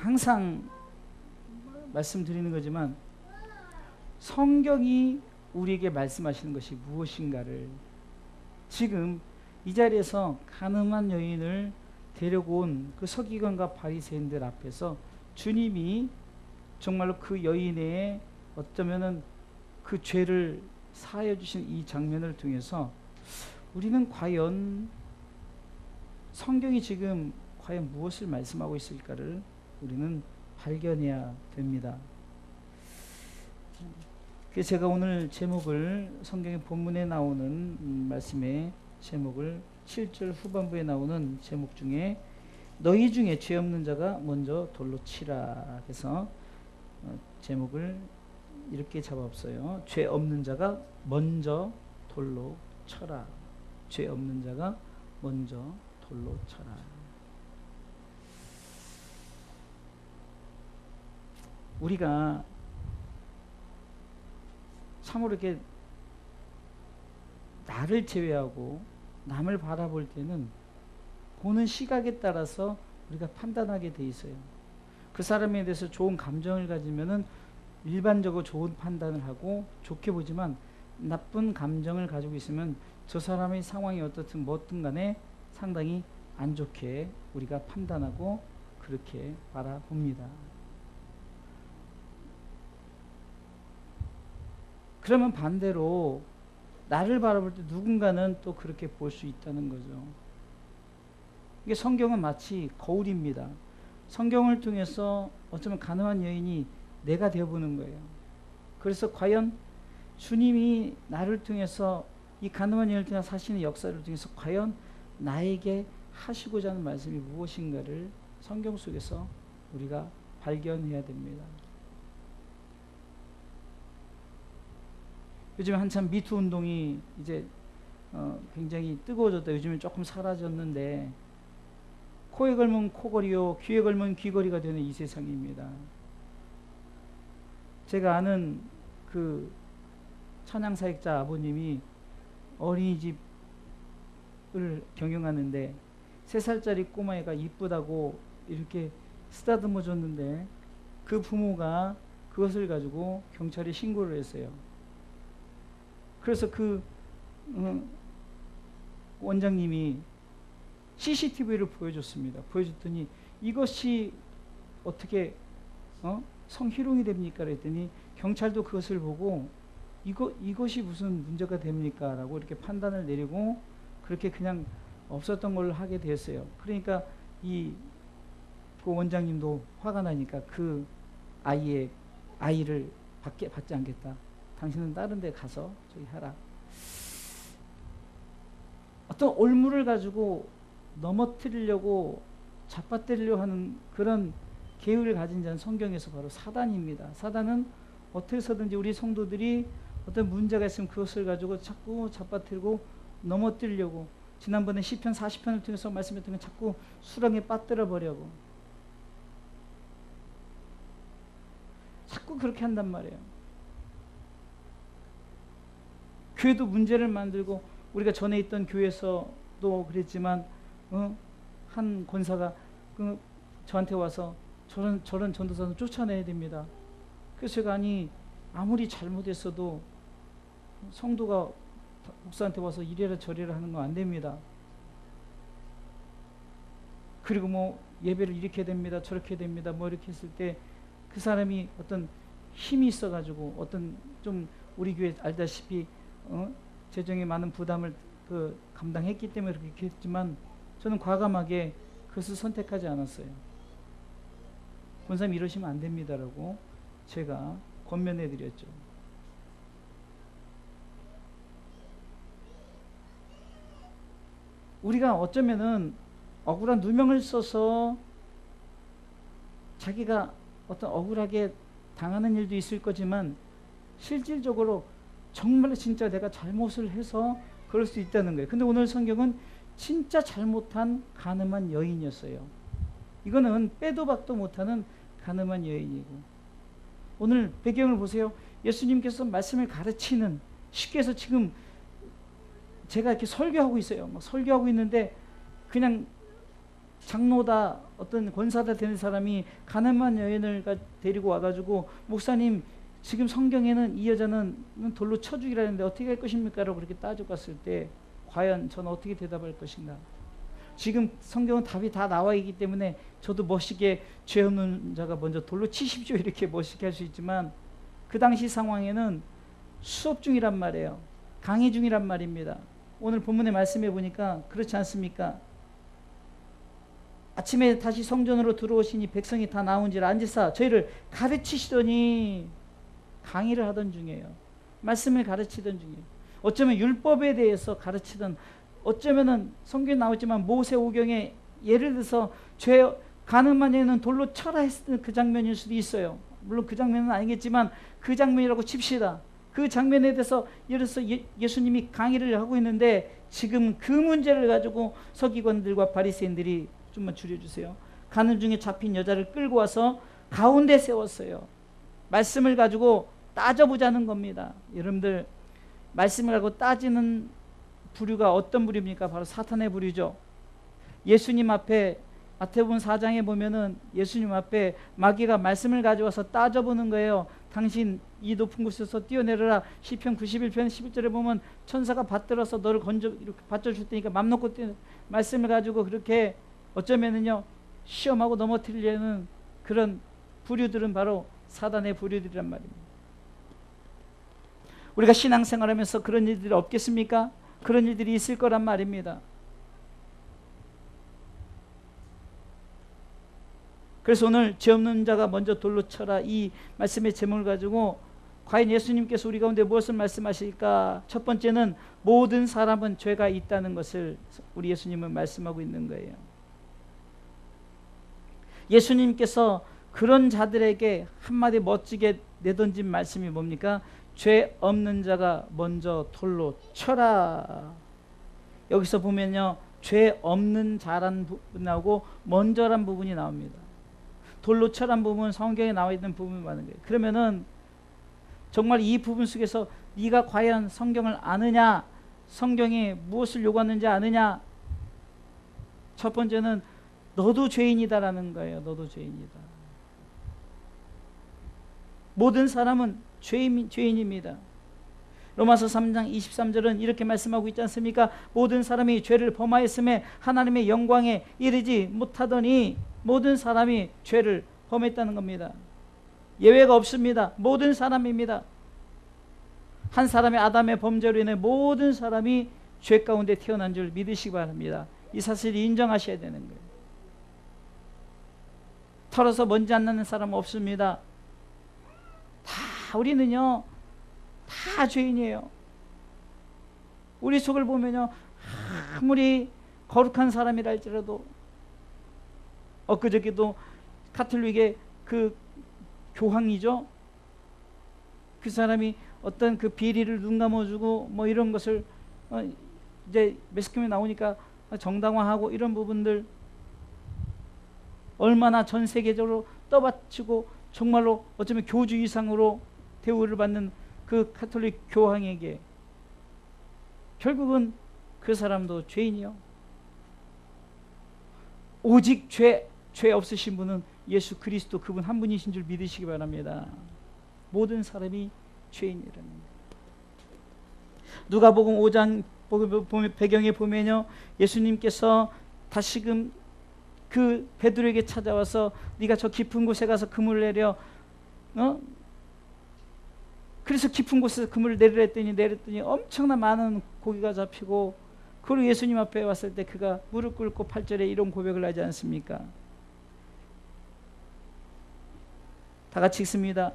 항상 말씀드리는 거지만 성경이 우리에게 말씀하시는 것이 무엇인가를 지금 이 자리에서 가늠한 여인을 데려온 그 서기관과 바리새인들 앞에서 주님이 정말로 그 여인의 어쩌면은 그 죄를 사하여 주신 이 장면을 통해서 우리는 과연 성경이 지금 과연 무엇을 말씀하고 있을까를 우리는 발견해야 됩니다. 그래서 제가 오늘 제목을 성경의 본문에 나오는 말씀의 제목을 7절 후반부에 나오는 제목 중에 너희 중에 죄 없는 자가 먼저 돌로 치라 해서 제목을 이렇게 잡았어요. 죄 없는 자가 먼저 돌로 쳐라. 죄 없는 자가 먼저 돌로 쳐라. 우리가 참으로 이렇게 나를 제외하고 남을 바라볼 때는 보는 시각에 따라서 우리가 판단하게 돼 있어요. 그 사람에 대해서 좋은 감정을 가지면은 일반적으로 좋은 판단을 하고 좋게 보지만 나쁜 감정을 가지고 있으면 저 사람의 상황이 어떻든 뭐든 간에 상당히 안 좋게 우리가 판단하고 그렇게 바라봅니다. 그러면 반대로 나를 바라볼 때 누군가는 또 그렇게 볼 수 있다는 거죠. 이게 성경은 마치 거울입니다. 성경을 통해서 어쩌면 가늠한 여인이 내가 되어보는 거예요. 그래서 과연 주님이 나를 통해서 이 가늠한 여인을 통해서 하시는 역사를 통해서 과연 나에게 하시고자 하는 말씀이 무엇인가를 성경 속에서 우리가 발견해야 됩니다. 요즘 한참 미투 운동이 이제 굉장히 뜨거워졌다. 요즘은 조금 사라졌는데 코에 걸면 코걸이요 귀에 걸면 귀걸이가 되는 이 세상입니다. 제가 아는 그 찬양사역자 아버님이 어린이집을 경영하는데 3살짜리 꼬마애가 이쁘다고 이렇게 쓰다듬어 줬는데 그 부모가 그것을 가지고 경찰에 신고를 했어요. 그래서 그 원장님이 CCTV를 보여줬습니다. 보여줬더니 이것이 어떻게 성희롱이 됩니까? 그랬더니 경찰도 그것을 보고 이것이 무슨 문제가 됩니까? 라고 이렇게 판단을 내리고 그렇게 그냥 없었던 걸로 하게 됐어요. 그러니까 그 원장님도 화가 나니까 그 아이를 받지 않겠다. 당신은 다른 데 가서 저기 하라. 어떤 올무를 가지고 넘어뜨리려고 잡아뜨리려고 하는 그런 계획을 가진 자는 성경에서 바로 사단입니다. 사단은 어떻게 해서든지 우리 성도들이 어떤 문제가 있으면 그것을 가지고 자꾸 잡아뜨리고 넘어뜨리려고 지난번에 시편 40편을 통해서 말씀했던 건 자꾸 수렁에 빠뜨려 보려고 자꾸 그렇게 한단 말이에요. 교회도 문제를 만들고 우리가 전에 있던 교회에서도 그랬지만 한 권사가 저한테 와서 저런 전도사는 쫓아내야 됩니다. 그래서 제가 아무리 잘못했어도 성도가 목사한테 와서 이래라 저래라 하는 거 안 됩니다. 그리고 뭐 예배를 이렇게 해야 됩니다 저렇게 해야 됩니다 뭐 이렇게 했을 때 그 사람이 어떤 힘이 있어가지고 어떤 좀 우리 교회 알다시피 재정에 많은 부담을 감당했기 때문에 그렇게 했지만 저는 과감하게 그것을 선택하지 않았어요. 권사님 이러시면 안 됩니다라고 제가 권면해 드렸죠. 우리가 어쩌면은 억울한 누명을 써서 자기가 어떤 억울하게 당하는 일도 있을 거지만 실질적으로 정말 진짜 내가 잘못을 해서 그럴 수 있다는 거예요. 근데 오늘 성경은 진짜 잘못한 가늠한 여인이었어요. 이거는 빼도 박도 못하는 가늠한 여인이고 오늘 배경을 보세요. 예수님께서 말씀을 가르치는 쉽게 해서 지금 제가 이렇게 설교하고 있어요. 막 설교하고 있는데 그냥 장로다 어떤 권사다 되는 사람이 가늠한 여인을 데리고 와가지고 목사님 지금 성경에는 이 여자는 돌로 쳐 죽이라는데 어떻게 할 것입니까? 라고 그렇게 따져봤을 때 과연 저는 어떻게 대답할 것인가? 지금 성경은 답이 다 나와 있기 때문에 저도 멋있게 죄 없는 자가 먼저 돌로 치십시오 이렇게 멋있게 할 수 있지만 그 당시 상황에는 수업 중이란 말이에요. 강의 중이란 말입니다. 오늘 본문의 말씀해 보니까 그렇지 않습니까? 아침에 다시 성전으로 들어오시니 백성이 다 나온지라 앉으사 저희를 가르치시더니 강의를 하던 중이에요. 말씀을 가르치던 중이에요. 어쩌면 율법에 대해서 가르치던, 어쩌면은 성경에 나오지만 모세오경에 예를 들어서 죄 가늠한 여인은 돌로 쳐라 했던 그 장면일 수도 있어요. 물론 그 장면은 아니겠지만 그 장면이라고 칩시다. 그 장면에 대해서 예를 들어서 예수님이 강의를 하고 있는데 지금 그 문제를 가지고 서기관들과 바리새인들이, 좀만 줄여주세요. 가는 중에 잡힌 여자를 끌고 와서 가운데 세웠어요. 말씀을 가지고 따져보자는 겁니다. 여러분들 말씀을 가지고 따지는 부류가 어떤 부류입니까? 바로 사탄의 부류죠. 예수님 앞에 마태복음 4장에 보면은 예수님 앞에 마귀가 말씀을 가져와서 따져보는 거예요. 당신 이 높은 곳에서 뛰어내려라. 시편 91편 11절에 보면 천사가 받들어서 너를 건져 이렇게 받쳐줄 테니까 맘 놓고 말씀을 가지고 그렇게 어쩌면은요 시험하고 넘어뜨리려는 그런 부류들은 바로 사단의 부류들이란 말입니다. 우리가 신앙생활하면서 그런 일들이 없겠습니까? 그런 일들이 있을 거란 말입니다. 그래서 오늘 죄 없는 자가 먼저 돌로 쳐라 이 말씀의 제목을 가지고 과연 예수님께서 우리 가운데 무엇을 말씀하실까? 첫 번째는 모든 사람은 죄가 있다는 것을 우리 예수님은 말씀하고 있는 거예요. 예수님께서 그런 자들에게 한마디 멋지게 내던진 말씀이 뭡니까? 죄 없는 자가 먼저 돌로 쳐라. 여기서 보면요 죄 없는 자란 부분 나오고 먼저란 부분이 나옵니다. 돌로 쳐란 부분 성경에 나와 있는 부분이 많은 거예요. 그러면은 정말 이 부분 속에서 네가 과연 성경을 아느냐, 성경이 무엇을 요구하는지 아느냐. 첫 번째는 너도 죄인이다라는 거예요. 너도 죄인이다. 모든 사람은 죄인입니다. 로마서 3장 23절은 이렇게 말씀하고 있지 않습니까? 모든 사람이 죄를 범하였음에 하나님의 영광에 이르지 못하더니 모든 사람이 죄를 범했다는 겁니다. 예외가 없습니다. 모든 사람입니다. 한 사람의 아담의 범죄로 인해 모든 사람이 죄 가운데 태어난 줄 믿으시기 바랍니다. 이 사실을 인정하셔야 되는 거예요. 털어서 먼지 안 나는 사람은 없습니다. 다 우리는요 다 죄인이에요. 우리 속을 보면요 아무리 거룩한 사람이라 할지라도 엊그저께도 카톨릭의 그 교황이죠. 그 사람이 어떤 그 비리를 눈 감아주고 뭐 이런 것을 이제 매스컴에 나오니까 정당화하고 이런 부분들 얼마나 전 세계적으로 떠받치고 정말로 어쩌면 교주 이상으로 대우를 받는 그 카톨릭 교황에게 결국은 그 사람도 죄인이요. 오직 죄 없으신 분은 예수 그리스도 그분 한 분이신 줄 믿으시기 바랍니다. 모든 사람이 죄인이라는 거예요. 누가복음 5장 배경에 보면요 예수님께서 다시금 그 베드로에게 찾아와서 네가 저 깊은 곳에 가서 그물을 내려 그래서 깊은 곳에서 그물을 내렸더니 엄청난 많은 고기가 잡히고 그리고 예수님 앞에 왔을 때 그가 무릎 꿇고 8절에 이런 고백을 하지 않습니까? 다 같이 읽습니다.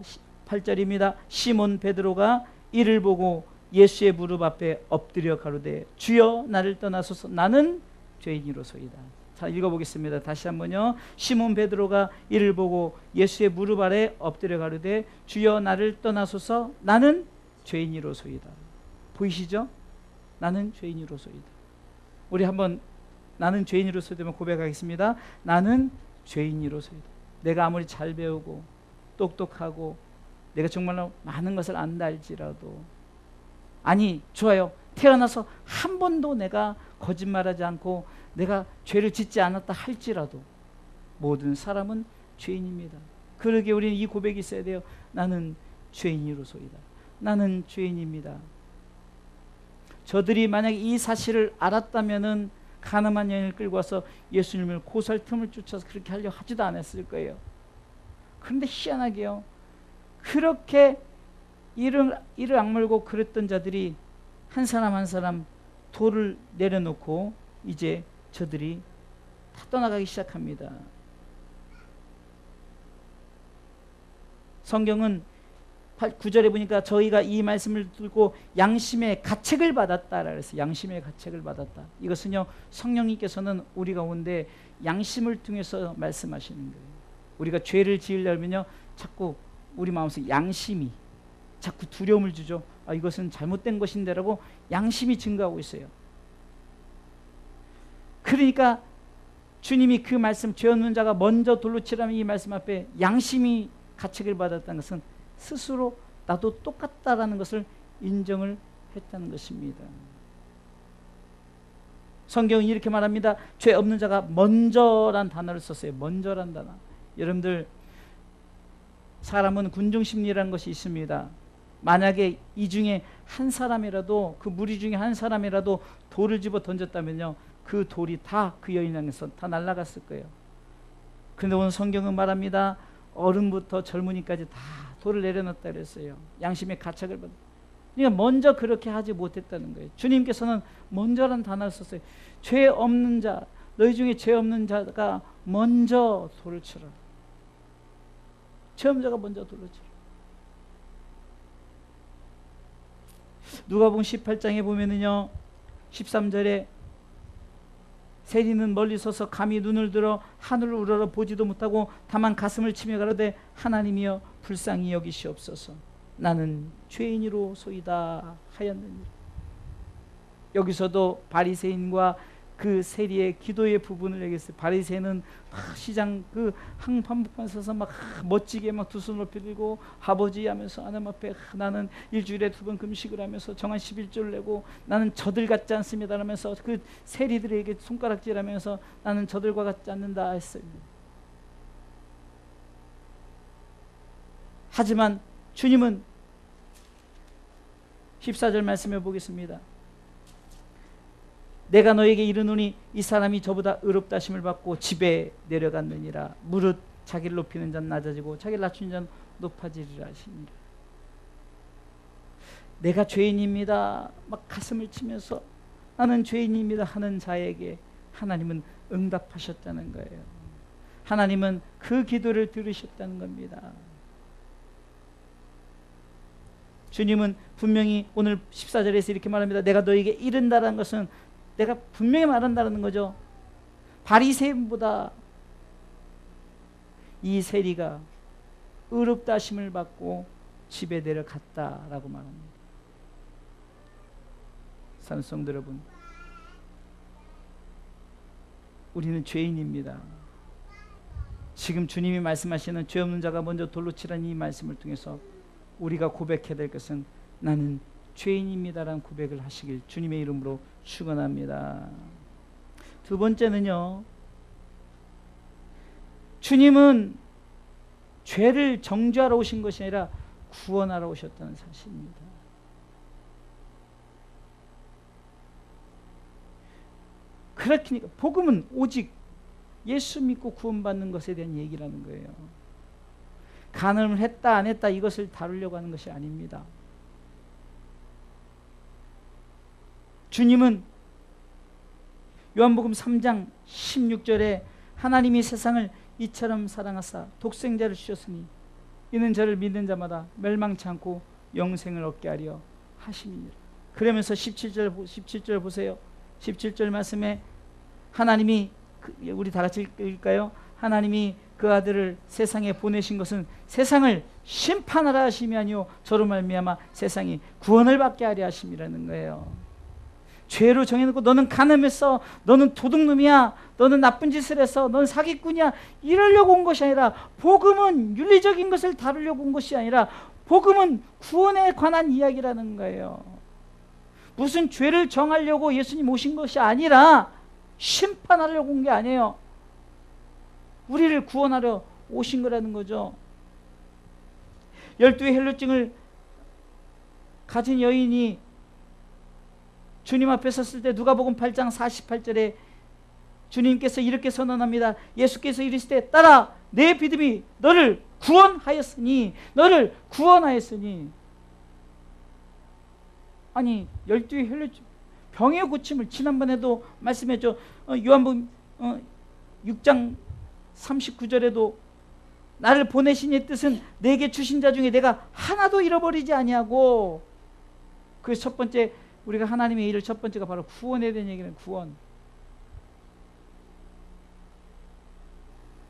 8절입니다. 시몬 베드로가 이를 보고 예수의 무릎 앞에 엎드려 가로되 주여 나를 떠나소서 나는 죄인이로소이다. 자 읽어보겠습니다. 다시 한번요. 시몬 베드로가 이를 보고 예수의 무릎 아래 엎드려 가로되 주여 나를 떠나소서 나는 죄인이로소이다. 보이시죠? 나는 죄인이로소이다. 우리 한번 나는 죄인이로소이다 고백하겠습니다. 나는 죄인이로소이다. 내가 아무리 잘 배우고 똑똑하고 내가 정말로 많은 것을 안다 할지라도 아니 좋아요. 태어나서 한 번도 내가 거짓말하지 않고 내가 죄를 짓지 않았다 할지라도 모든 사람은 죄인입니다. 그러기에 우리는 이 고백이 있어야 돼요. 나는 죄인이로소이다. 나는 죄인입니다. 저들이 만약에 이 사실을 알았다면은 가늠한 여인을 끌고 와서 예수님을 고소할 틈을 쫓아서 그렇게 하려 하지도 않았을 거예요. 그런데 희한하게요, 그렇게 이를 악물고 그랬던 자들이 한 사람 한 사람 돌을 내려놓고 이제 저들이 다 떠나가기 시작합니다. 성경은 9절에 보니까 저희가 이 말씀을 듣고 양심의 가책을 받았다라고 했어요. 양심의 가책을 받았다. 이것은요, 성령님께서는 우리 가운데 양심을 통해서 말씀하시는 거예요. 우리가 죄를 지으려면요, 자꾸 우리 마음속에 양심이 자꾸 두려움을 주죠. 아, 이것은 잘못된 것인데라고 양심이 증거하고 있어요. 그러니까 주님이 그 말씀, 죄 없는 자가 먼저 돌로 치라는 이 말씀 앞에 양심이 가책을 받았다는 것은 스스로 나도 똑같다라는 것을 인정을 했다는 것입니다. 성경은 이렇게 말합니다. 죄 없는 자가 먼저란 단어를 썼어요. 먼저란 단어. 여러분들, 사람은 군중심리라는 것이 있습니다. 만약에 이 중에 한 사람이라도, 그 무리 중에 한 사람이라도 돌을 집어 던졌다면요, 그 돌이 다 그 여인 향해서 다 날아갔을 거예요. 그런데 오늘 성경은 말합니다. 어른부터 젊은이까지 다 돌을 내려놨다 그랬어요. 양심의 가책을 받. 그러니까 먼저 그렇게 하지 못했다는 거예요. 주님께서는 먼저란 단어를 썼어요. 죄 없는 자, 너희 중에 죄 없는 자가 먼저 돌을 치라. 죄 없는 자가 먼저 돌을 치라. 누가복음 18장에 보면은요, 13절에 세리는 멀리 서서 감히 눈을 들어 하늘을 우러러 보지도 못하고 다만 가슴을 치며 가로되 하나님이여 불쌍히 여기시옵소서. 나는 죄인이로소이다 하였느니라. 여기서도 바리새인과 그 세리의 기도의 부분을 얘기했어요. 바리새인은 시장 그 한복판에 서서 막 멋지게 막 두 손 높이 들고 아버지 하면서 하나님 앞에 나는 일주일에 2번 금식을 하면서 정한 11조를 내고 나는 저들 같지 않습니다 하면서 그 세리들에게 손가락질하면서 나는 저들과 같지 않는다 했어요. 하지만 주님은 14절 말씀해 보겠습니다. 내가 너에게 이르노니 이 사람이 저보다 의롭다 하심을 받고 집에 내려갔느니라. 무릇 자기를 높이는 자는 낮아지고 자기를 낮추는 자는 높아지리라 하시니라. 내가 죄인입니다 막 가슴을 치면서 나는 죄인입니다 하는 자에게 하나님은 응답하셨다는 거예요. 하나님은 그 기도를 들으셨다는 겁니다. 주님은 분명히 오늘 14절에서 이렇게 말합니다. 내가 너에게 이른다라는 것은 내가 분명히 말한다는 거죠. 바리새인보다 이 세리가 의롭다 하심을 받고 집에 내려갔다라고 말합니다. 사랑하는 성도 여러분, 우리는 죄인입니다. 지금 주님이 말씀하시는 죄 없는 자가 먼저 돌로 치라는 이 말씀을 통해서 우리가 고백해야 될 것은 나는 죄인입니다라는 고백을 하시길 주님의 이름으로 축원합니다. 두 번째는요, 주님은 죄를 정죄하러 오신 것이 아니라 구원하러 오셨다는 사실입니다. 그렇기니까 복음은 오직 예수 믿고 구원받는 것에 대한 얘기라는 거예요. 간음을 했다 안 했다 이것을 다루려고 하는 것이 아닙니다. 주님은 요한복음 3장 16절에 하나님이 세상을 이처럼 사랑하사 독생자를 주셨으니 이는 저를 믿는 자마다 멸망치 않고 영생을 얻게 하려 하심이니라. 그러면서 17절 보세요. 17절 말씀에 하나님이 우리 다 같이 읽을까요? 하나님이 그 아들을 세상에 보내신 것은 세상을 심판하라 하심이 아니요 저로 말미암아 세상이 구원을 받게 하려 하심이라는 거예요. 죄로 정해놓고 너는 간음했어, 너는 도둑놈이야, 너는 나쁜 짓을 했어, 너는 사기꾼이야 이러려고 온 것이 아니라, 복음은 윤리적인 것을 다루려고 온 것이 아니라 복음은 구원에 관한 이야기라는 거예요. 무슨 죄를 정하려고 예수님 오신 것이 아니라 심판하려고 온 게 아니에요. 우리를 구원하려 오신 거라는 거죠. 12의 혈루증을 가진 여인이 주님 앞에 섰을 때 누가복음 8장 48절에 주님께서 이렇게 선언합니다. 예수께서 이르시되 딸아 내 믿음이 너를 구원하였으니 너를 구원하였으니. 아니 12의 혈루증 병의 고침을 지난번에도 말씀했죠. 요한복음 6장 39절에도 나를 보내신 이 뜻은 내게 주신 자 중에 내가 하나도 잃어버리지 아니하고. 그 첫 번째 우리가 하나님의 일을 첫 번째가 바로 구원에 대한 얘기는 구원.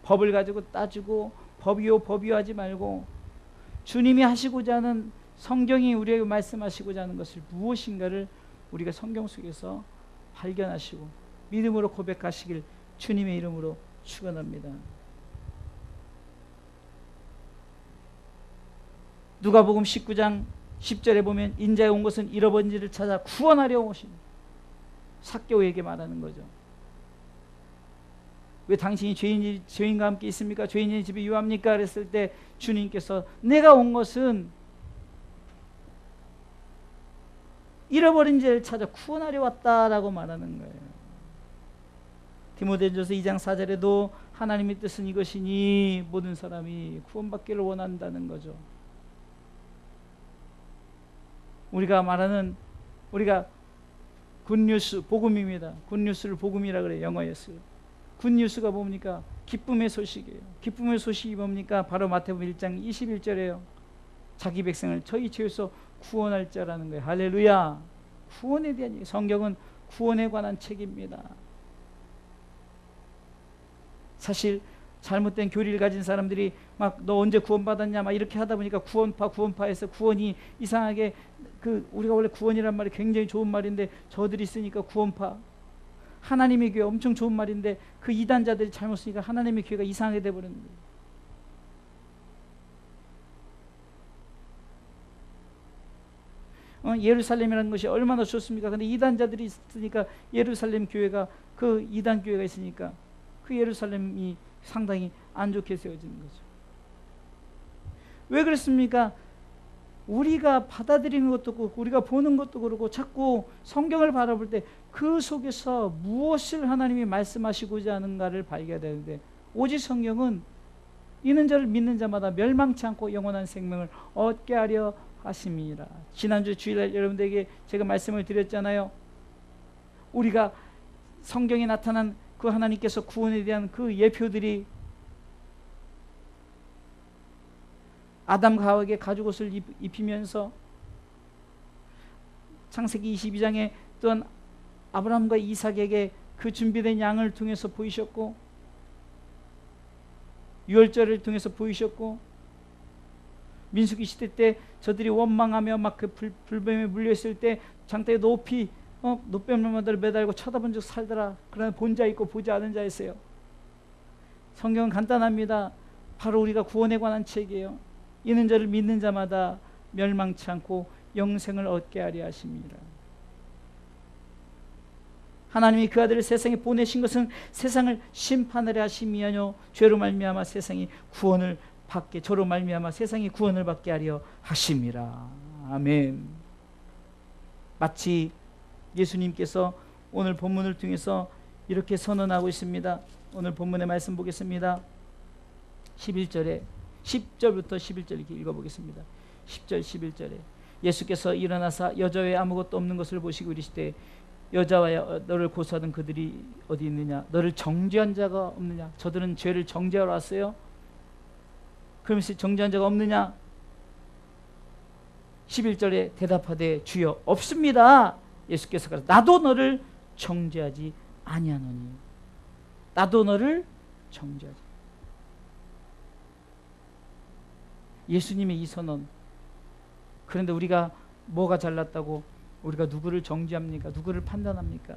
법을 가지고 따지고 법이요 하지 말고 주님이 하시고자 하는, 성경이 우리에게 말씀하시고자 하는 것을 무엇인가를 우리가 성경 속에서 발견하시고 믿음으로 고백하시길 주님의 이름으로 축원합니다. 누가복음 19장 10절에 보면 인자에 온 것은 잃어버린 이를 찾아 구원하려 오신 삭개오에게 말하는 거죠. 왜 당신이 죄인과 함께 있습니까? 죄인의 집에 유합니까? 그랬을 때 주님께서 내가 온 것은 잃어버린 자를 찾아 구원하려 왔다라고 말하는 거예요. 디모데전서 2장 4절에도 하나님의 뜻은 이것이니 모든 사람이 구원받기를 원한다는 거죠. 우리가 말하는, 우리가 굿뉴스, 복음입니다. 굿뉴스를 복음이라 그래요. 영어에서요. 굿뉴스가 뭡니까? 기쁨의 소식이에요. 기쁨의 소식이 뭡니까? 바로 마태복음 1장 21절이에요. 자기 백성을 저희 죄에서 구원할 자라는 거예요. 할렐루야. 구원에 대한 얘기. 성경은 구원에 관한 책입니다. 사실 잘못된 교리를 가진 사람들이 막 너 언제 구원받았냐 막 이렇게 하다 보니까 구원파에서 구원이 이상하게, 우리가 원래 구원이란 말이 굉장히 좋은 말인데 저들이 쓰니까 구원파, 하나님의 교회 엄청 좋은 말인데 그 이단자들이 잘못 쓰니까 하나님의 교회가 이상하게 돼버리는 거예요. 예루살렘이라는 것이 얼마나 좋습니까? 근데 이단자들이 있으니까 예루살렘 교회가, 그 이단 교회가 있으니까 그 예루살렘이 상당히 안 좋게 세워지는 거죠. 왜 그렇습니까? 우리가 받아들이는 것도 그렇고 우리가 보는 것도 그렇고 자꾸 성경을 바라볼 때 그 속에서 무엇을 하나님이 말씀하시고자 하는가를 발견되는데, 오직 성경은 이는 저를 믿는 자마다 멸망치 않고 영원한 생명을 얻게 하려 하심이라. 지난주 주일날 여러분들에게 제가 말씀을 드렸잖아요. 우리가 성경에 나타난 그 하나님께서 구원에 대한 그 예표들이 아담과 하와에게 가죽옷을 입히면서 창세기 22장에 또한 아브라함과 이삭에게 그 준비된 양을 통해서 보이셨고, 유월절을 통해서 보이셨고, 민수기 시대 때 저들이 원망하며 막 그 불뱀에 물려있을 때 장대에 높이 노뱀나무들을 매달고 쳐다본 적 살더라. 그러나 본 자 있고 보지 않은 자 있어요. 성경은 간단합니다. 바로 우리가 구원에 관한 책이에요. 이는 저를 믿는 자마다 멸망치 않고 영생을 얻게 하려 하심이라. 하나님이 그 아들을 세상에 보내신 것은 세상을 심판하려 하심이 아니요 죄로 말미암아 세상이 구원을 받게, 저로 말미암아 세상이 구원을 받게 하려 하심이라. 아멘. 마치 예수님께서 오늘 본문을 통해서 이렇게 선언하고 있습니다. 오늘 본문의 말씀 보겠습니다. 11절에 10절부터 11절 이렇게 읽어보겠습니다. 10절 11절에 예수께서 일어나사 여자 외에 아무것도 없는 것을 보시고 이르시되 여자와 너를 고소하던 그들이 어디 있느냐? 너를 정죄한 자가 없느냐? 저들은 죄를 정죄하러 왔어요. 그러면서 정죄한 자가 없느냐? 11절에 대답하되 주여 없습니다. 예수께서 가라 나도 너를 정죄하지 아니하노니. 나도 너를 정죄하지. 예수님의 이 선언. 그런데 우리가 뭐가 잘났다고 우리가 누구를 정죄합니까? 누구를 판단합니까?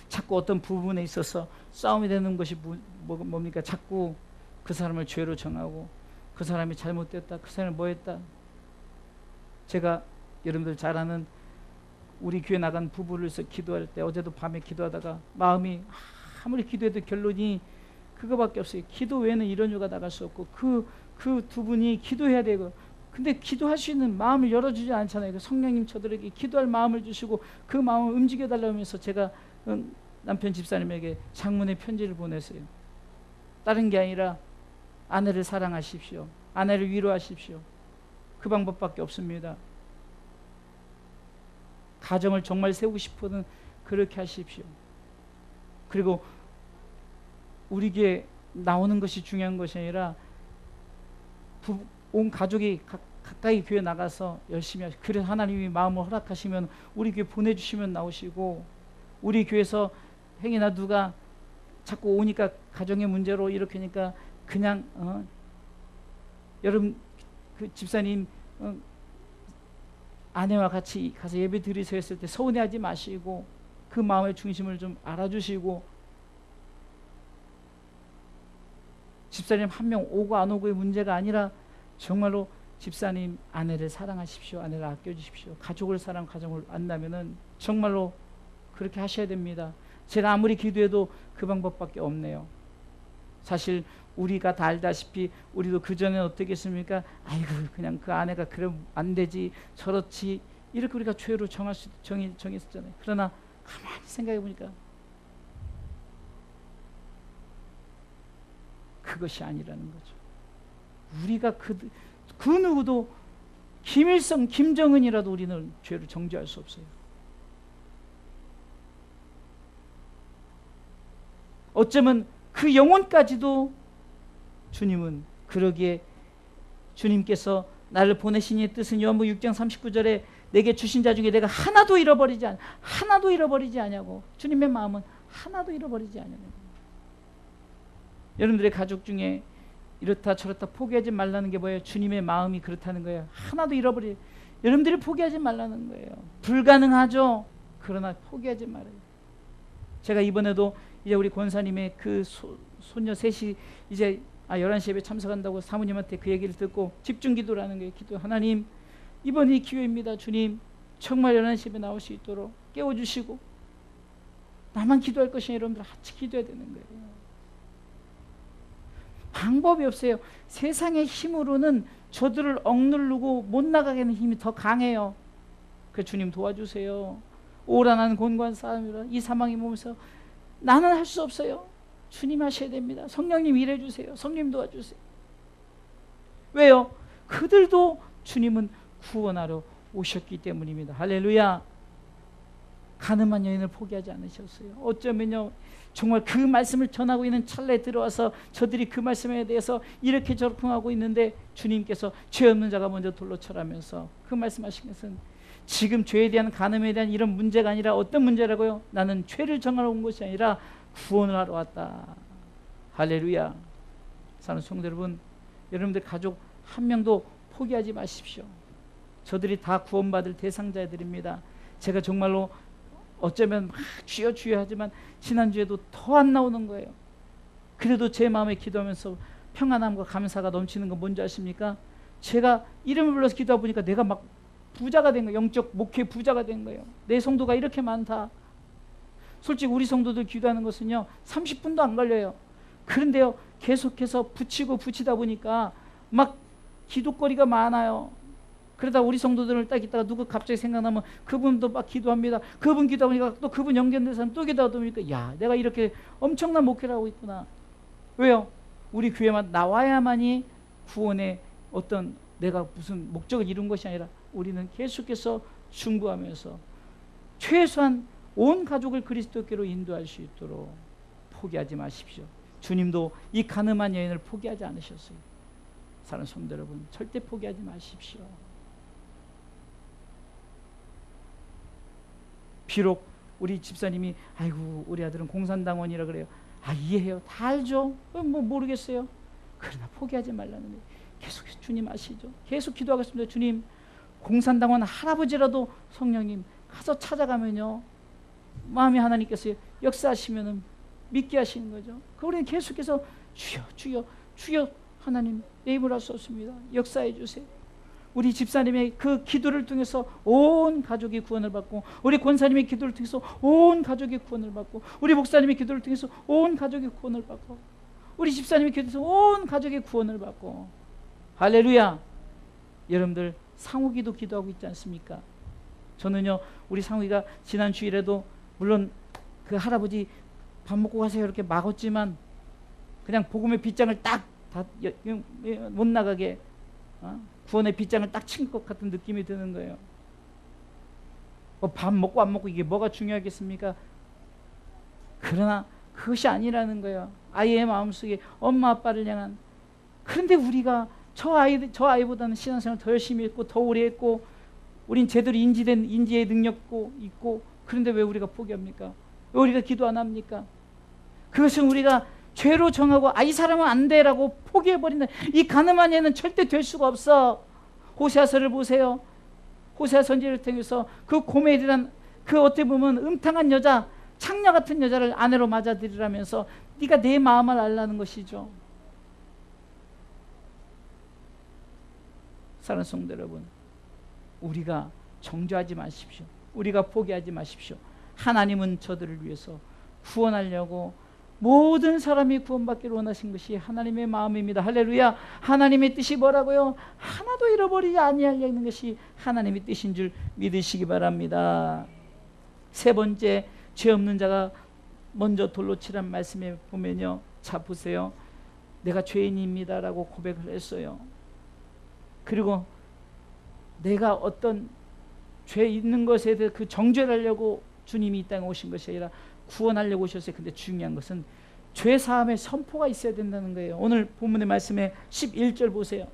자꾸 어떤 부분에 있어서 싸움이 되는 것이 뭡니까? 자꾸 그 사람을 죄로 정하고 그 사람이 잘못됐다, 그 사람이 뭐 했다. 제가 여러분들 잘 아는 우리 교회 나간 부부를 위해서 기도할 때 어제도 밤에 기도하다가 마음이 아무리 기도해도 결론이 그거밖에 없어요. 기도 외에는 이런 이유가 나갈 수 없고 그 두 분이 기도해야 되고, 근데 기도할 수 있는 마음을 열어주지 않잖아요. 성령님 저들에게 기도할 마음을 주시고 그 마음을 움직여달라고 하면서 제가 남편 집사님에게 장문의 편지를 보냈어요. 다른 게 아니라 아내를 사랑하십시오. 아내를 위로하십시오. 그 방법밖에 없습니다. 가정을 정말 세우고 싶으면 그렇게 하십시오. 그리고 우리 교회 나오는 것이 중요한 것이 아니라 온 가족이 가까이 교회 나가서 열심히 하시고, 그래서 하나님이 마음을 허락하시면 우리 교회 보내주시면 나오시고, 우리 교회에서 행이나 누가 자꾸 오니까 가정의 문제로 이렇게 하니까 그냥 여러분 그 집사님 아내와 같이 가서 예배 드리세요 했을 때 서운해하지 마시고 그 마음의 중심을 좀 알아주시고, 집사님 한 명 오고 안 오고의 문제가 아니라 정말로 집사님 아내를 사랑하십시오. 아내를 아껴주십시오. 가족을 사랑, 가정을 안다면은 정말로 그렇게 하셔야 됩니다. 제가 아무리 기도해도 그 방법밖에 없네요. 사실 우리가 다 알다시피 우리도 그전에 어떻게 했습니까? 아이고 그냥 그 아내가 그러면 안 되지 저렇지 이렇게 우리가 죄로 정했었잖아요. 그러나 가만히 생각해 보니까 그것이 아니라는 거죠. 우리가 그 누구도 김일성, 김정은이라도 우리는 죄를 정죄할 수 없어요. 어쩌면 그 영혼까지도 주님은 그러기에 주님께서 나를 보내신 이의 뜻은 요한복음 6장 39절에 내게 주신 자 중에 내가 하나도 잃어버리지 않냐고. 주님의 마음은 하나도 잃어버리지 않냐고. 여러분들의 가족 중에 이렇다 저렇다 포기하지 말라는 게 뭐예요? 주님의 마음이 그렇다는 거예요. 하나도 여러분들이 포기하지 말라는 거예요. 불가능하죠. 그러나 포기하지 말아요. 제가 이번에도 이제 우리 권사님의 그 손녀 셋이 이제 11시 예배 참석한다고 사모님한테 그 얘기를 듣고 집중 기도라는 거예요. 기도. 하나님 이번이 기회입니다. 주님 정말 11시 예배 나올 수 있도록 깨워주시고, 나만 기도할 것이 아니라 여러분들 같이 기도해야 되는 거예요. 방법이 없어요. 세상의 힘으로는 저들을 억누르고 못 나가게 하는 힘이 더 강해요. 그래서 주님 도와주세요. 오라나는 곤고한 싸움이라 이 사망이 몸에서 나는 할 수 없어요. 주님 하셔야 됩니다. 성령님 일해주세요. 성령님 도와주세요. 왜요? 그들도 주님은 구원하러 오셨기 때문입니다. 할렐루야. 가늠한 여인을 포기하지 않으셨어요. 어쩌면요 정말 그 말씀을 전하고 있는 찰나에 들어와서 저들이 그 말씀에 대해서 이렇게 저렇게 하고 있는데 주님께서 죄 없는 자가 먼저 돌로 쳐라면서 그 말씀하신 것은 지금 죄에 대한 간음에 대한 이런 문제가 아니라 어떤 문제라고요? 나는 죄를 정하러 온 것이 아니라 구원을 하러 왔다. 할렐루야. 사랑하는 성도 여러분, 여러분들 가족 한 명도 포기하지 마십시오. 저들이 다 구원받을 대상자들입니다. 제가 정말로 어쩌면 막 주여 주여 하지만 지난주에도 더 안 나오는 거예요. 그래도 제 마음에 기도하면서 평안함과 감사가 넘치는 건 뭔지 아십니까? 제가 이름을 불러서 기도하다 보니까 내가 막 부자가 된 거예요. 영적 목회 부자가 된 거예요. 내 성도가 이렇게 많다. 솔직히 우리 성도들 기도하는 것은요 30분도 안 걸려요. 그런데요 계속해서 붙이다 보니까 막 기도거리가 많아요. 그러다 우리 성도들을 딱 있다가 누구 갑자기 생각나면 그분도 막 기도합니다. 그분 기도하니까 또 그분 연결된 사람 또 기도하다 보니까 야 내가 이렇게 엄청난 목회를 하고 있구나. 왜요? 우리 교회만 나와야만이 구원의 어떤 내가 무슨 목적을 이룬 것이 아니라 우리는 계속해서 중보하면서 최소한 온 가족을 그리스도께로 인도할 수 있도록 포기하지 마십시오. 주님도 이 가늠한 여인을 포기하지 않으셨어요. 사랑하는 성도 여러분, 절대 포기하지 마십시오. 비록 우리 집사님이 아이고 우리 아들은 공산당원이라 그래요. 이해해요. 다 알죠. 뭐 모르겠어요. 그러나 포기하지 말라는 거예요. 계속 주님 아시죠. 계속 기도하겠습니다. 주님 공산당원 할아버지라도 성령님 가서 찾아가면요 마음이 하나님께서 역사하시면은 믿게 하시는 거죠. 그 우리는 계속해서 주여 주여 주여 하나님 내 힘으로 할 수 없습니다. 역사해 주세요. 우리 집사님의 그 기도를 통해서 온 가족이 구원을 받고, 우리 권사님의 기도를 통해서 온 가족이 구원을 받고, 우리 목사님의 기도를 통해서 온 가족이 구원을 받고, 우리 집사님의 기도에서 온 가족이 구원을 받고. 할렐루야. 여러분들 상욱이도 기도하고 있지 않습니까? 저는요, 우리 상욱이가 지난 주일에도 물론 그 할아버지 밥 먹고 가세요 이렇게 막았지만 그냥 복음의 빗장을 딱 못 나가게 구원의 빗장을 딱 친 것 같은 느낌이 드는 거예요. 밥 먹고 안 먹고 이게 뭐가 중요하겠습니까? 그러나 그것이 아니라는 거예요. 아이의 마음속에 엄마 아빠를 향한. 그런데 우리가 저 아이보다는 신앙생활 더 열심히 했고 더 오래 했고 우린 제대로 인지의 능력도 있고, 그런데 왜 우리가 포기합니까? 왜 우리가 기도 안 합니까? 그것은 우리가 죄로 정하고 이 사람은 안 돼라고 포기해버린다. 이 가늠한 애는 절대 될 수가 없어. 호세아서를 보세요. 호세아 선지를 통해서 그 고멜이란 그 어떻게 보면 음탕한 여자, 창녀 같은 여자를 아내로 맞아들이라면서 네가 내 마음을 알라는 것이죠. 사랑하는 성도 여러분, 우리가 정죄하지 마십시오. 우리가 포기하지 마십시오. 하나님은 저들을 위해서 구원하려고 모든 사람이 구원받기를 원하신 것이 하나님의 마음입니다. 할렐루야. 하나님의 뜻이 뭐라고요? 하나도 잃어버리지 아니하려는 것이 하나님의 뜻인 줄 믿으시기 바랍니다. 세 번째, 죄 없는 자가 먼저 돌로 치란 말씀에 보면요, 자 보세요. 내가 죄인입니다 라고 고백을 했어요. 그리고 내가 어떤 죄 있는 것에 대해 그 정죄를 하려고 주님이 이 땅에 오신 것이 아니라 구원하려고 오셨어요. 근데 중요한 것은 죄 사함의 선포가 있어야 된다는 거예요. 오늘 본문의 말씀에 11절 보세요.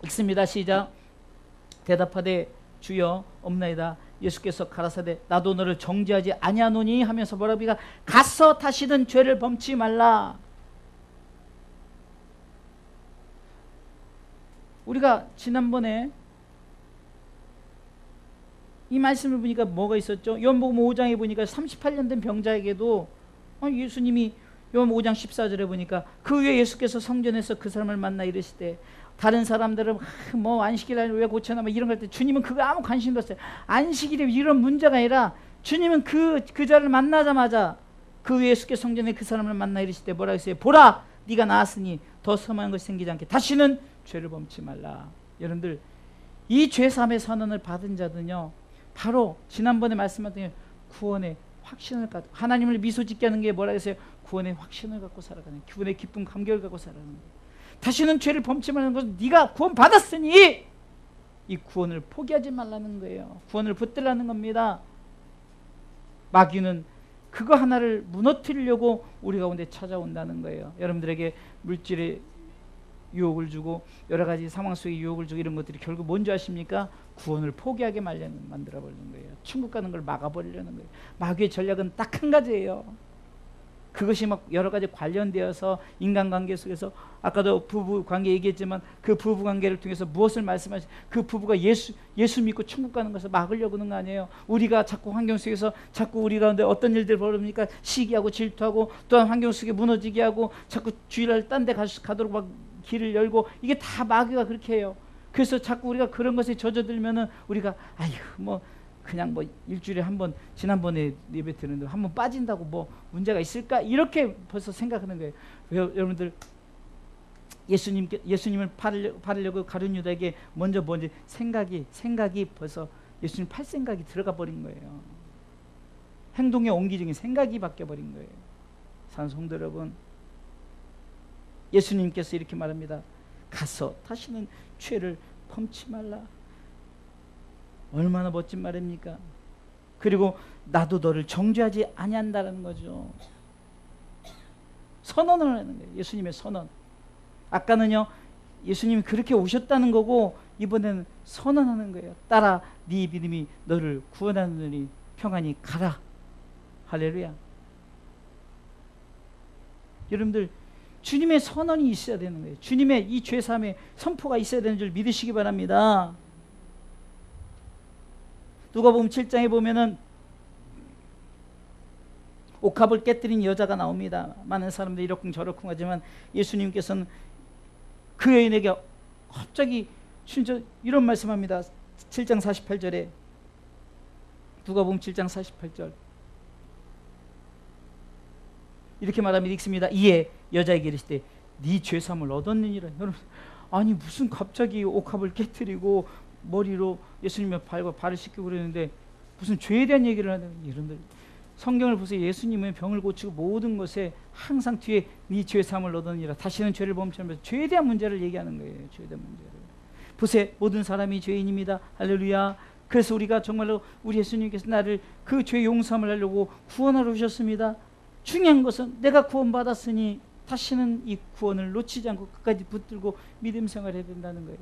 읽습니다. 시작. 대답하되 주여 없나이다. 예수께서 가라사대 나도 너를 정죄하지 아니하노니 하면서 뭐라고 우리가 가서 다시는 죄를 범치 말라. 우리가 지난번에 이 말씀을 보니까 뭐가 있었죠? 요한복음 5장에 보니까 38년 된 병자에게도 예수님이 요한복음 5장 14절에 보니까 그 후에 예수께서 성전에서 그 사람을 만나 이르시되, 다른 사람들은 뭐 안식일날 왜 고쳐나 뭐 이런 걸 할 때 주님은 그거 아무 관심도 없어요. 안식일이 이런 문제가 아니라 주님은 그 자를 만나자마자 그 후에 예수께서 성전에 그 사람을 만나 이르시되 뭐라고 했어요? 보라 네가 나았으니 더 험한 것이 생기지 않게 다시는 죄를 범치 말라. 여러분들 이 죄사함의 선언을 받은 자들은요, 바로 지난번에 말씀하신 구원의 확신을 갖고, 하나님을 미소 짓게 하는 게 뭐라고 했어요? 구원의 확신을 갖고 살아가는, 구원의 기쁨 감격을 갖고 살아가는 거예요. 다시는 죄를 범치 말라는 것은 네가 구원 받았으니 이 구원을 포기하지 말라는 거예요. 구원을 붙들라는 겁니다. 마귀는 그거 하나를 무너뜨리려고 우리 가운데 찾아온다는 거예요. 여러분들에게 물질의 유혹을 주고 여러 가지 상황 속에 유혹을 주고 이런 것들이 결국 뭔지 아십니까? 구원을 포기하게 만들어버리는 거예요. 천국 가는 걸 막아버리려는 거예요. 마귀의 전략은 딱 한 가지예요. 그것이 막 여러 가지 관련되어서 인간관계 속에서 아까도 부부관계 얘기했지만 그 부부관계를 통해서 무엇을 말씀하시, 그 부부가 예수 믿고 천국 가는 것을 막으려고 하는 거 아니에요. 우리가 자꾸 환경 속에서 자꾸 우리 가운데 어떤 일들 벌어집니까? 시기하고 질투하고 또한 환경 속에 무너지게 하고 자꾸 주일날 딴 데 가도록 막 길을 열고, 이게 다 마귀가 그렇게 해요. 그래서 자꾸 우리가 그런 것에 젖어들면은 우리가 아휴 뭐 그냥 뭐 일주일에 한 번, 지난번에 예배 드는데 한 번 빠진다고 뭐 문제가 있을까? 이렇게 벌써 생각하는 거예요. 왜 여러분들 예수님을 팔으려고 가룟 유다에게 먼저 생각이 벌써 예수님 팔 생각이 들어가 버린 거예요. 행동의 옹기종이 생각이 바뀌어 버린 거예요. 사랑하는 성도 여러분, 예수님께서 이렇게 말합니다. 가서 다시는 죄를 범치 말라. 얼마나 멋진 말입니까? 그리고 나도 너를 정죄하지 아니한다라는 거죠. 선언을 하는 거예요. 예수님의 선언. 아까는요, 예수님이 그렇게 오셨다는 거고 이번에는 선언하는 거예요. 따라 네 믿음이 너를 구원하느니 평안히 가라. 할렐루야. 여러분들 주님의 선언이 있어야 되는 거예요. 주님의 이 죄사함의 선포가 있어야 되는 줄 믿으시기 바랍니다. 누가복음 7장에 보면은 옥합을 깨뜨린 여자가 나옵니다. 많은 사람들이 이러쿵저러쿵 하지만 예수님께서는 그 여인에게 갑자기 진짜 이런 말씀합니다. 7장 48절에 누가복음 7장 48절 이렇게 말하면 읽습니다. 이에 여자에게 이르시되 네 죄사함을 얻었느니라. 여러분, 아니 무슨 갑자기 옥합을 깨뜨리고 머리로 예수님의 발을 씻기고 그러는데 무슨 죄에 대한 얘기를 하는 이런들. 성경을 보세요. 예수님은 병을 고치고 모든 것에 항상 뒤에 네 죄사함을 얻었느니라. 다시는 죄를 범치 않으면서 죄에 대한 문제를 얘기하는 거예요. 죄에 대한 문제를. 보세요. 모든 사람이 죄인입니다. 할렐루야. 그래서 우리가 정말로 우리 예수님께서 나를 그 죄 용서함을 하려고 구원하러 오셨습니다. 중요한 것은 내가 구원받았으니 다시는 이 구원을 놓치지 않고 끝까지 붙들고 믿음 생활을 해야 된다는 거예요.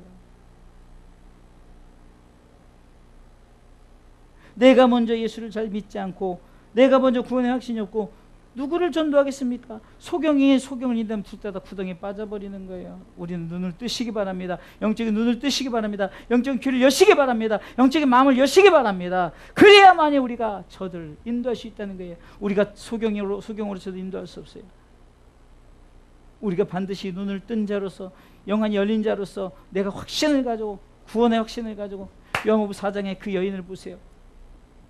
내가 먼저 예수를 잘 믿지 않고 내가 먼저 구원의 확신이 없고 누구를 전도하겠습니까? 소경이 소경을 인다면 둘 다 구덩이에 빠져버리는 거예요. 우리는 눈을 뜨시기 바랍니다. 영적인 눈을 뜨시기 바랍니다. 영적인 귀를 여시기 바랍니다. 영적인 마음을 여시기 바랍니다. 그래야만이 우리가 저들을 인도할 수 있다는 거예요. 우리가 소경으로서도 인도할 수 없어요. 우리가 반드시 눈을 뜬 자로서 영안이 열린 자로서 내가 확신을 가지고 구원의 확신을 가지고 요한복음 4장의 그 여인을 보세요.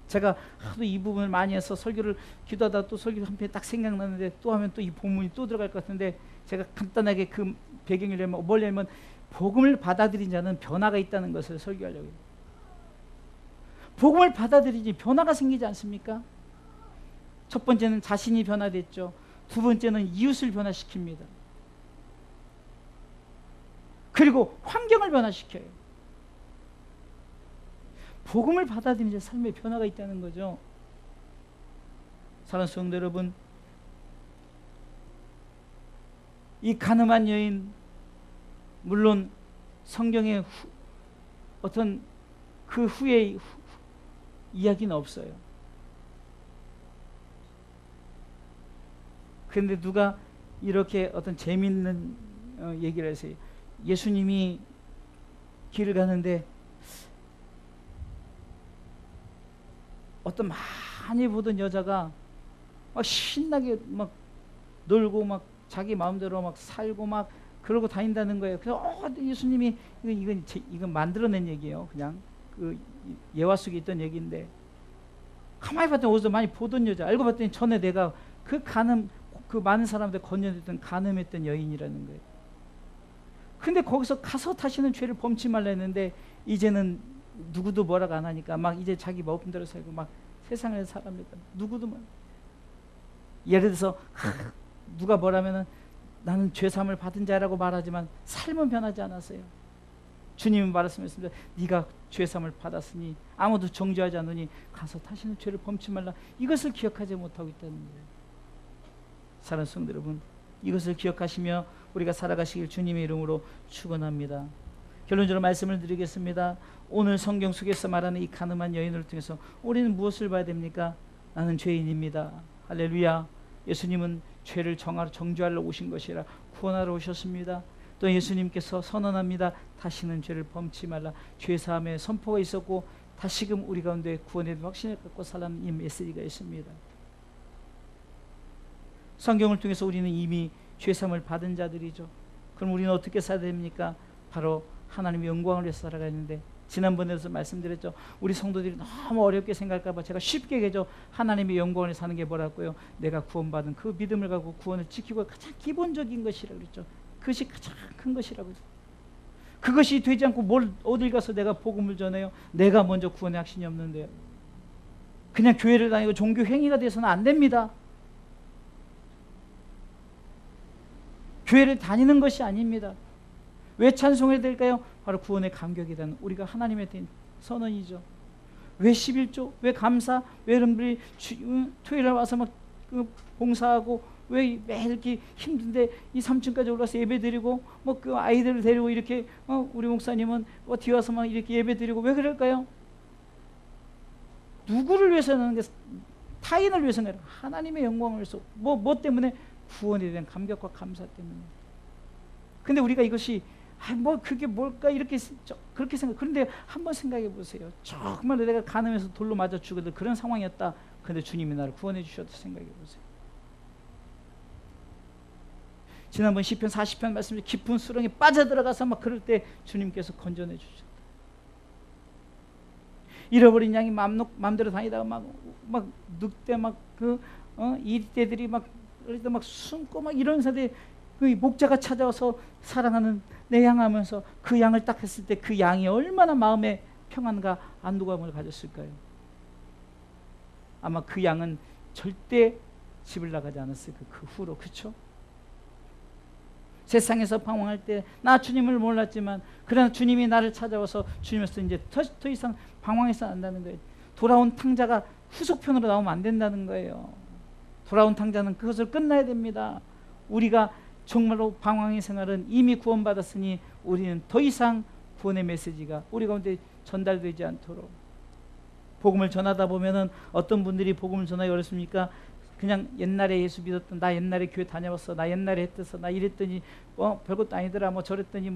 제가 하도 이 부분을 많이 해서 설교를 기도하다 또 설교 한 편이 딱 생각나는데 또 하면 또 이 본문이 또 들어갈 것 같은데 제가 간단하게 그 배경을 뭐냐면 복음을 받아들인 자는 변화가 있다는 것을 설교하려고 해요. 복음을 받아들이지 변화가 생기지 않습니까? 첫 번째는 자신이 변화됐죠. 두 번째는 이웃을 변화시킵니다. 그리고 환경을 변화시켜요. 복음을 받아들이는 삶의 변화가 있다는 거죠. 사랑하는 성도 여러분, 이 가늠한 여인, 물론 성경에 어떤 그 후에 이야기는 없어요. 그런데 누가 이렇게 어떤 재미있는 얘기를 했어요. 예수님이 길을 가는데 어떤 많이 보던 여자가 막 신나게 막 놀고 막 자기 마음대로 막 살고 막 그러고 다닌다는 거예요. 그래서 예수님이 이건 만들어낸 얘기예요. 그냥 그 예화 속에 있던 얘기인데 가만히 봤더니 어디서 많이 보던 여자, 알고 봤더니 전에 내가 그 많은 사람들 건져냈던 간음했던 여인이라는 거예요. 근데 거기서 가서 다시는 죄를 범치 말라 했는데 이제는 누구도 뭐라고 안 하니까 막 이제 자기 마음대로 살고 막 세상을 살합니다. 누구도 뭐 예를 들어서 누가 뭐라면은 나는 죄사함을 받은 자라고 말하지만 삶은 변하지 않았어요. 주님은 말씀하셨습니다. 네가 죄사함을 받았으니 아무도 정죄하지 않으니 가서 다시는 죄를 범치 말라. 이것을 기억하지 못하고 있다는 거예요. 사랑하는 성도 여러분, 이것을 기억하시며 우리가 살아가시길 주님의 이름으로 축원합니다. 결론적으로 말씀을 드리겠습니다. 오늘 성경 속에서 말하는 이 가늠한 여인을 통해서 우리는 무엇을 봐야 됩니까? 나는 죄인입니다. 할렐루야. 예수님은 죄를 정죄하러 오신 것이라 구원하러 오셨습니다. 또 예수님께서 선언합니다. 다시는 죄를 범치 말라. 죄사함의 선포가 있었고 다시금 우리 가운데 구원의 확신을 갖고 살라는 이 메시지가 있습니다. 성경을 통해서 우리는 이미 죄사함을 받은 자들이죠. 그럼 우리는 어떻게 살아야 됩니까? 바로 하나님의 영광을 위해서 살아가는데, 지난번에도 말씀드렸죠. 우리 성도들이 너무 어렵게 생각할까 봐 제가 쉽게 얘기하죠. 하나님의 영광을 위해서 사는 게 뭐라고요? 내가 구원받은 그 믿음을 갖고 구원을 지키고 가장 기본적인 것이라고 그랬죠. 그것이 가장 큰 것이라고 그랬죠. 그것이 되지 않고 어딜 가서 내가 복음을 전해요? 내가 먼저 구원의 확신이 없는데요. 그냥 교회를 다니고 종교 행위가 돼서는 안 됩니다. 교회를 다니는 것이 아닙니다. 왜 찬송해야 될까요? 바로 구원의 감격이라는 우리가 하나님에 대한 선언이죠. 왜 11조? 왜 감사? 왜 여러분들이 토요일에 와서 막 봉사하고 왜 매일 이렇게 힘든데 이 3층까지 올라서 예배 드리고 뭐 그 아이들을 데리고 이렇게 우리 목사님은 뒤에 와서 막 이렇게 예배 드리고 왜 그럴까요? 누구를 위해서 하는 게 타인을 위해서 하는 게 하나님의 영광을 위해서 뭐 때문에? 구원에 대한 감격과 감사 때문에. 근데 우리가 이것이 뭐 그게 뭘까 이렇게 그렇게 생각. 그런데 한번 생각해 보세요. 정말 내가 간음해서 돌로 맞아 죽어도 그런 상황이었다. 그런데 주님이 나를 구원해 주셨다 생각해 보세요. 지난번 시편 40편 말씀 중에 깊은 수렁에 빠져들어가서 막 그럴 때 주님께서 건져내 주셨다. 잃어버린 양이 마음대로 다니다가 막 늑대 이리떼들이 막 숨고 막 이런 사람들이 그 목자가 찾아와서 사랑하는 내 양 하면서 그 양을 딱 했을 때 그 양이 얼마나 마음에 평안과 안도감을 가졌을까요? 아마 그 양은 절대 집을 나가지 않았을 그 후로. 그렇죠? 세상에서 방황할 때 나 주님을 몰랐지만 그러나 주님이 나를 찾아와서 주님께서 이제 더 이상 방황해서 안 된다는 거예요. 돌아온 탕자가 후속편으로 나오면 안 된다는 거예요. 돌아온 탕자는 그것을 끝나야 됩니다. 우리가 정말로 방황의 생활은 이미 구원받았으니 우리는 더 이상 구원의 메시지가 우리 가운데 전달되지 않도록. 복음을 전하다 보면은 어떤 분들이 복음을 전하기 어렵습니까? 그냥 옛날에 예수 믿었던, 나 옛날에 교회 다녀왔어, 나 옛날에 했댔어, 나 이랬더니 별것도 아니더라, 뭐 저랬더니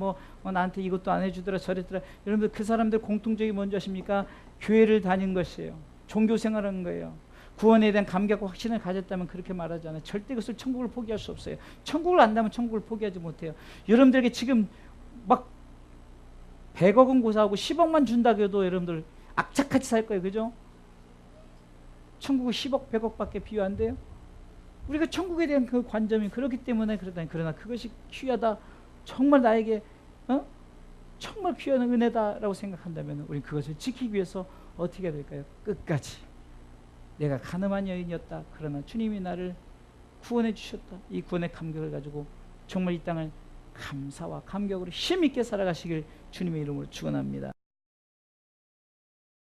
나한테 이것도 안 해주더라, 저랬더라. 여러분들 그 사람들 공통적이 뭔지 아십니까? 교회를 다닌 것이에요. 종교 생활하는 거예요. 구원에 대한 감격과 확신을 가졌다면 그렇게 말하지 않아요. 절대 그것을 천국을 포기할 수 없어요. 천국을 안다면 천국을 포기하지 못해요. 여러분들에게 지금 막 100억은 고사하고 10억만 준다고 해도 여러분들 악착같이 살 거예요. 그죠? 천국은 10억, 100억밖에 비유 안 돼요? 우리가 천국에 대한 그 관점이 그렇기 때문에 그렇다니. 그러나 그것이 귀하다, 정말 나에게 정말 귀한 은혜다라고 생각한다면 우리 그것을 지키기 위해서 어떻게 해야 될까요? 끝까지. 내가 가늠한 여인이었다. 그러나 주님이 나를 구원해 주셨다. 이 구원의 감격을 가지고 정말 이 땅을 감사와 감격으로 힘있게 살아가시길 주님의 이름으로 축원합니다.